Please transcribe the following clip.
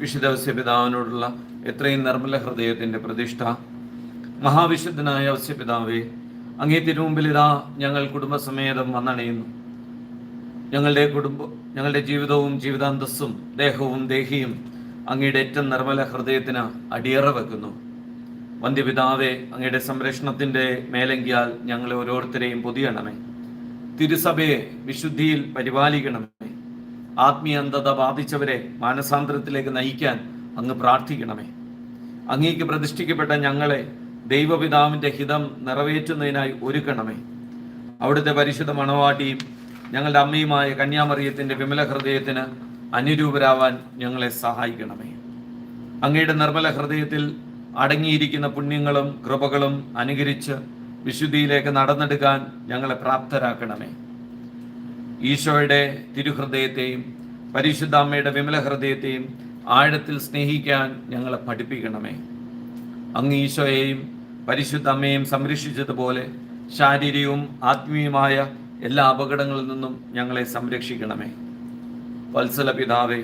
വിശുദ്ധ ഔസ്യപിതാവിനോടുള്ള എത്രയും നിർമ്മല ഹൃദയത്തിൻ്റെ പ്രതിഷ്ഠ. മഹാവിശുദ്ധനായ ഔസ്യപിതാവേ, അങ്ങേ തിരുമുമ്പിൽ ഇതാ ഞങ്ങൾ കുടുംബസമേതം വന്നണയുന്നു. ഞങ്ങളുടെ ജീവിതവും ജീവിതാന്തസ്സും ദേഹവും ദേഹിയും അങ്ങയുടെ ഏറ്റവും നിർമ്മല ഹൃദയത്തിന് അടിയറ വെക്കുന്നു. വന്ധ്യപിതാവേ, അങ്ങയുടെ സംരക്ഷണത്തിൻ്റെ മേലങ്കിയാൽ ഞങ്ങളെ ഓരോരുത്തരെയും പൊതിയണമേ. തിരുസഭയെ വിശുദ്ധിയിൽ പരിപാലിക്കണമേ. ആത്മീയ അന്ധത ബാധിച്ചവരെ മാനസാന്തരത്തിലേക്ക് നയിക്കാൻ അങ്ങ് പ്രാർത്ഥിക്കണമേ. അങ്ങേക്ക് പ്രതിഷ്ഠിക്കപ്പെട്ട ഞങ്ങളെ ദൈവപിതാവിൻ്റെ ഹിതം നിറവേറ്റുന്നതിനായി ഒരുക്കണമേ. അവിടുത്തെ പരിശുദ്ധ മണവാട്ടിയും ഞങ്ങളുടെ അമ്മയുമായ കന്യാമറിയത്തിൻ്റെ വിമല ഹൃദയത്തിന് അനുരൂപരാവാൻ ഞങ്ങളെ സഹായിക്കണമേ. അങ്ങയുടെ നിർമ്മല ഹൃദയത്തിൽ അടങ്ങിയിരിക്കുന്ന പുണ്യങ്ങളും കൃപകളും അനുകരിച്ച് വിശുദ്ധിയിലേക്ക് നടന്നെടുക്കാൻ ഞങ്ങളെ പ്രാപ്തരാക്കണമേ. ഈശോയുടെ തിരുഹൃദയത്തെയും പരിശുദ്ധ അമ്മയുടെ വിമല ഹൃദയത്തെയും ആഴത്തിൽ സ്നേഹിക്കാൻ ഞങ്ങളെ പഠിപ്പിക്കണമേ. അങ്ങ് ഈശോയെയും പരിശുദ്ധ അമ്മയെയും സംരക്ഷിച്ചതുപോലെ ശാരീരികവും ആത്മീയമായ എല്ലാ അപകടങ്ങളിൽ നിന്നും ഞങ്ങളെ സംരക്ഷിക്കണമേ. വത്സല പിതാവേ,